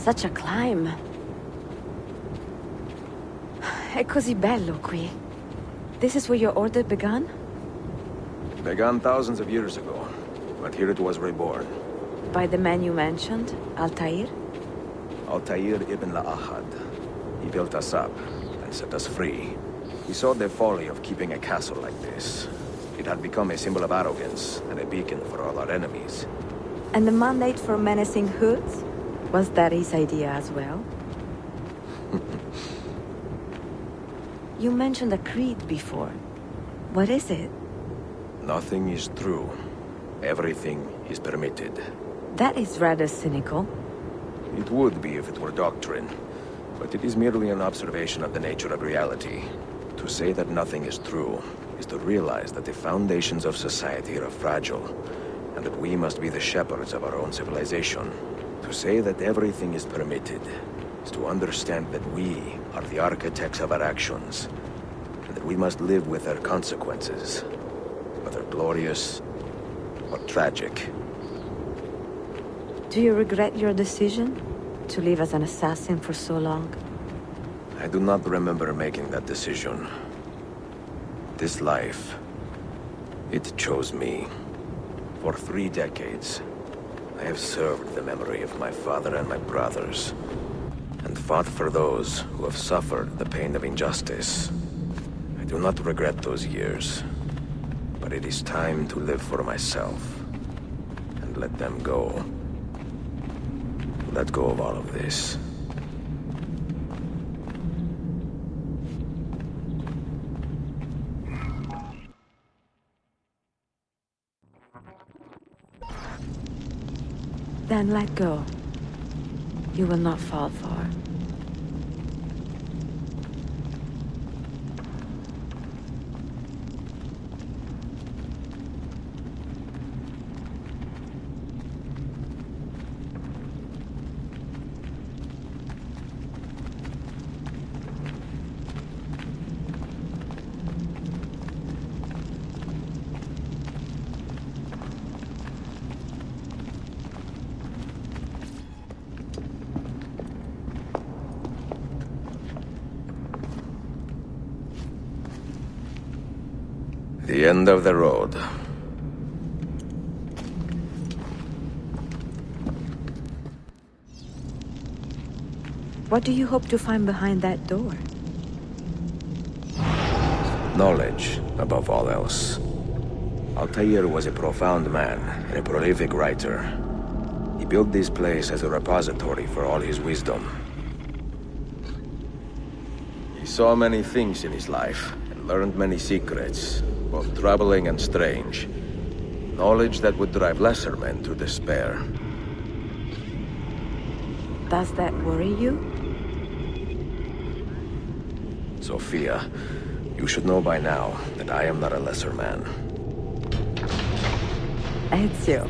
Such a climb. È così bello qui. This is where your order began? Began thousands of years ago, but here it was reborn. By the man you mentioned, Altair? Altair ibn Ahad. He built us up and set us free. He saw the folly of keeping a castle like this. It had become a symbol of arrogance and a beacon for all our enemies. And the mandate for menacing hoods? Was that his idea as well? You mentioned a creed before. What is it? Nothing is true. Everything is permitted. That is rather cynical. It would be if it were doctrine, but it is merely an observation of the nature of reality. To say that nothing is true is to realize that the foundations of society are fragile, and that we must be the shepherds of our own civilization. To say that everything is permitted is to understand that we are the architects of our actions, and that we must live with their consequences, whether glorious or tragic. Do you regret your decision to live as an assassin for so long? I do not remember making that decision. This life, it chose me. For 3 decades, I have served the memory of my father and my brothers, and fought for those who have suffered the pain of injustice. I do not regret those years, but it is time to live for myself, and let them go. Let go of all of this. Then let go. You will not fall far. The end of the road. What do you hope to find behind that door? Knowledge, above all else. Altair was a profound man and a prolific writer. He built this place as a repository for all his wisdom. He saw many things in his life and learned many secrets, both troubling and strange. Knowledge that would drive lesser men to despair. Does that worry you? Sophia, you should know by now that I am not a lesser man. Ezio.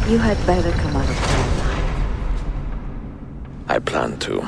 You had better come out of there alive. I plan to.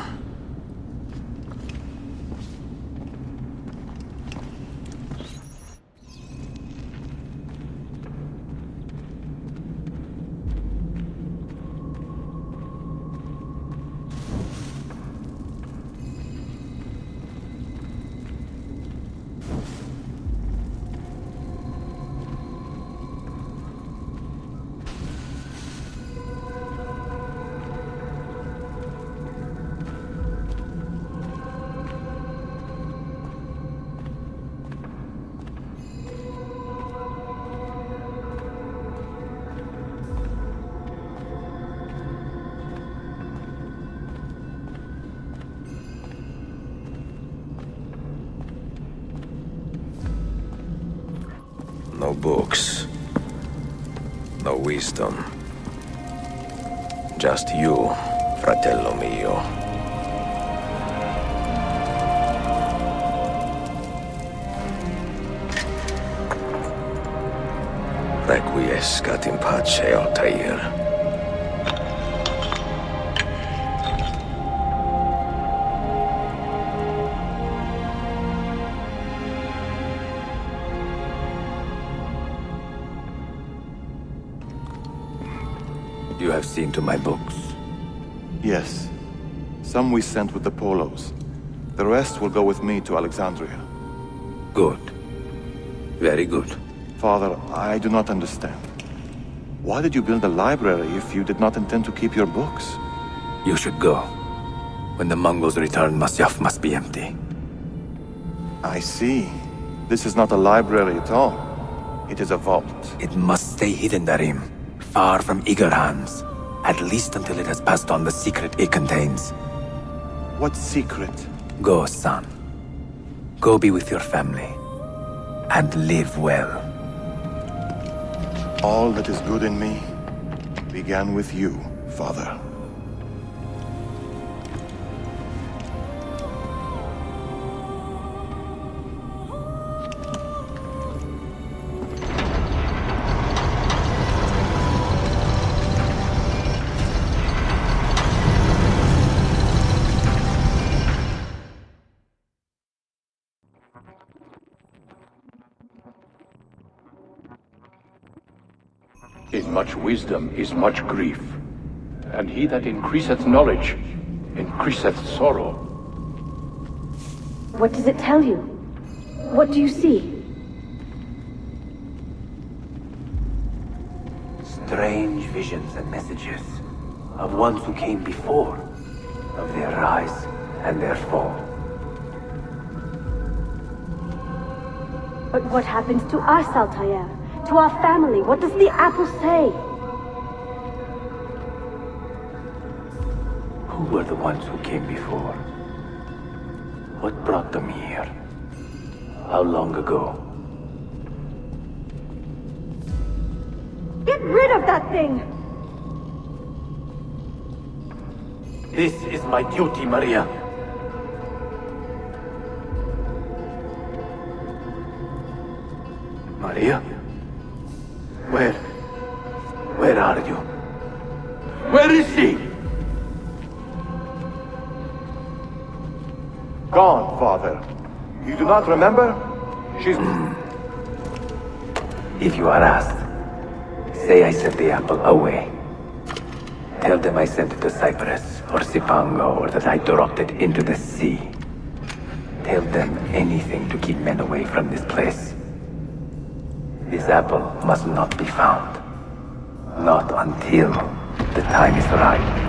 No books. No wisdom. Just you, fratello mio. Requiescat in pace, Altair. You have seen to my books. Yes. Some we sent with the Polos. The rest will go with me to Alexandria. Good. Very good. Father, I do not understand. Why did you build a library if you did not intend to keep your books? You should go. When the Mongols return, Masyaf must be empty. I see. This is not a library at all. It is a vault. It must stay hidden, Darim. Far from eager hands. At least until it has passed on the secret it contains. What secret? Go, son. Go be with your family. And live well. All that is good in me began with you, Father. In much wisdom is much grief, and he that increaseth knowledge increaseth sorrow. What does it tell you? What do you see? Strange visions and messages of ones who came before, of their rise and their fall. But what happens to us, Altair? To our family? What does the apple say? Who were the ones who came before? What brought them here? How long ago? Get rid of that thing! This is my duty, Maria. Maria? Where are you? Where is she? Gone, Father. You do not remember? She's... If you are asked, say I sent the apple away. Tell them I sent it to Cyprus, or Cipango, or that I dropped it into the sea. Tell them anything to keep men away from this place. This apple must not be found. Not until the time is right.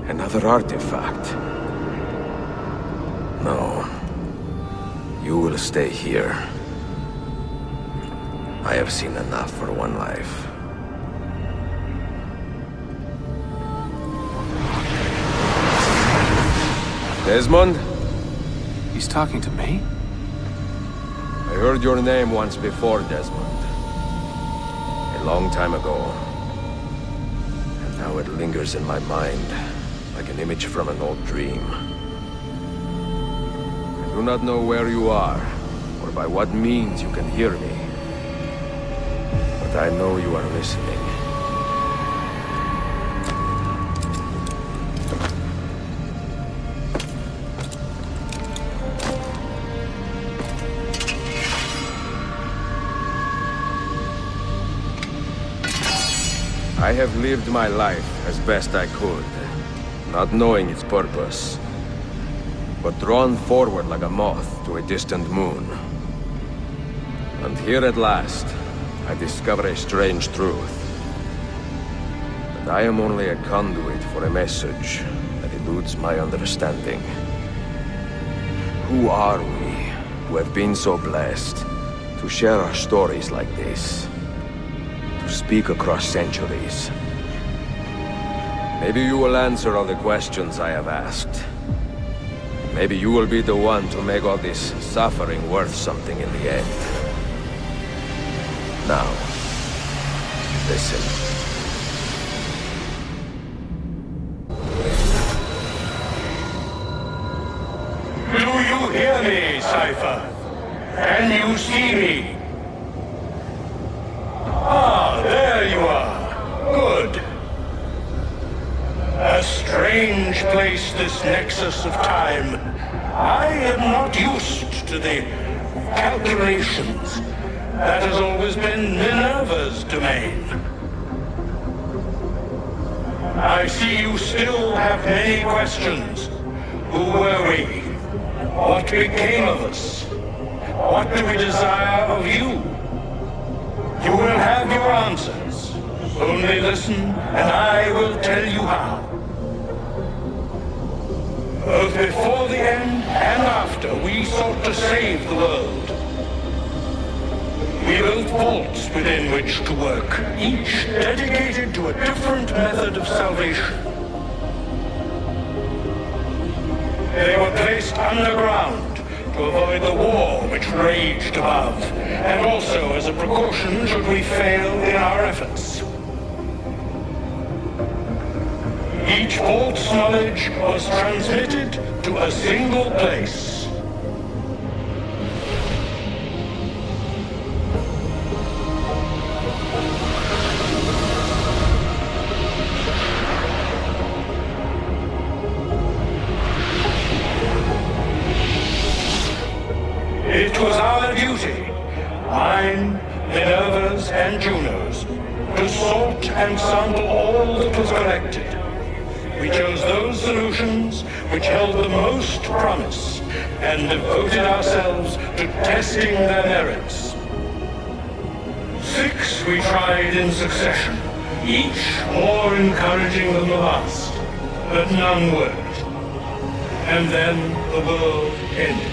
Another artifact. No. You will stay here. I have seen enough for one life. Desmond? He's talking to me? I heard your name once before, Desmond. A long time ago. And now it lingers in my mind, like an image from an old dream. I do not know where you are, or by what means you can hear me. But I know you are listening. I have lived my life as best I could, not knowing its purpose, but drawn forward like a moth to a distant moon. And here at last, I discover a strange truth. That I am only a conduit for a message that eludes my understanding. Who are we, who have been so blessed to share our stories like this? To speak across centuries? Maybe you will answer all the questions I have asked. Maybe you will be the one to make all this suffering worth something in the end. Now, listen. Do you hear me, Cypher? Can you see me? Ah, there you are. Good. A strange place, this nexus of time. I am not used to the calculations. That has always been Minerva's domain. I see you still have many questions. Who were we? What became of us? What do we desire of you? You will have your answers. Only listen, and I will tell you how. Both before the end and after, we sought to save the world. We built vaults within which to work, each dedicated to a different method of salvation. They were placed underground to avoid the war which raged above, and also as a precaution should we fail in our efforts. Each vault's knowledge was transmitted to a single place. It was our duty, mine, Minerva's, and Juno's, to sort and sample all that was collected. We chose those solutions which held the most promise, and devoted ourselves to testing their merits. 6 we tried in succession, each more encouraging than the last, but none worked. And then the world ended.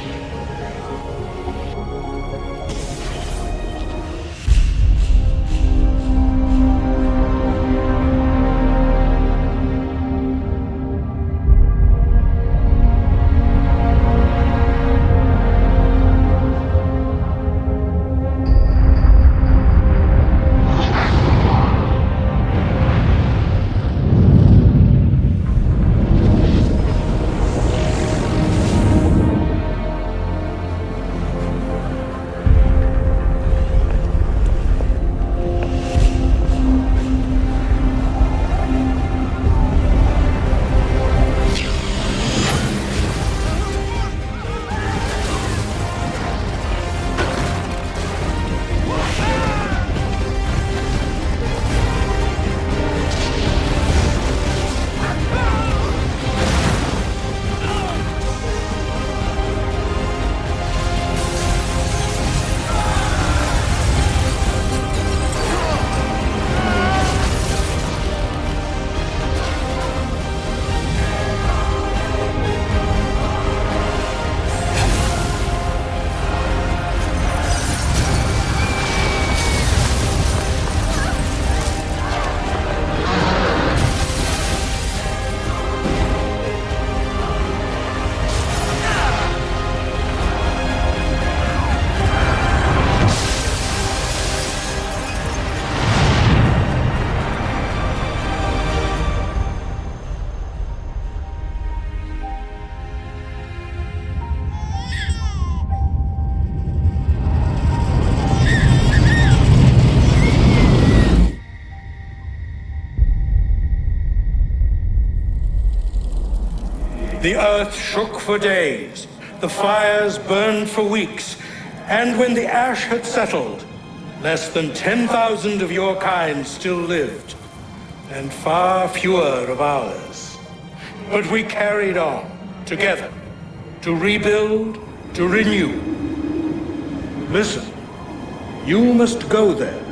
The earth shook for days, the fires burned for weeks, and when the ash had settled, less than 10,000 of your kind still lived. and far fewer of ours. But we carried on, together, to rebuild, to renew. Listen, you must go there,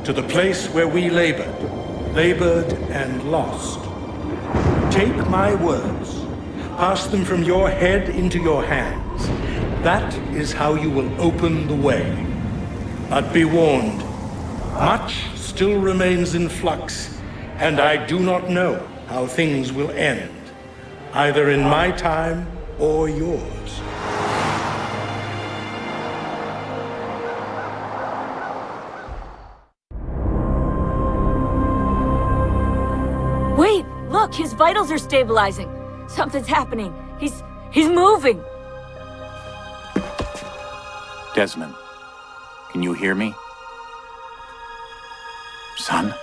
to the place where we labored and lost. Take my words, pass them from your head into your hands. That is how you will open the way. But be warned, much still remains in flux, and I do not know how things will end, either in my time or yours. Wait! Look! His vitals are stabilizing! Something's happening! He's moving! Desmond, can you hear me? Son?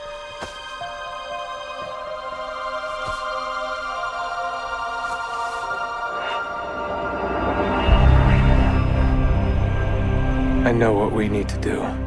I know what we need to do.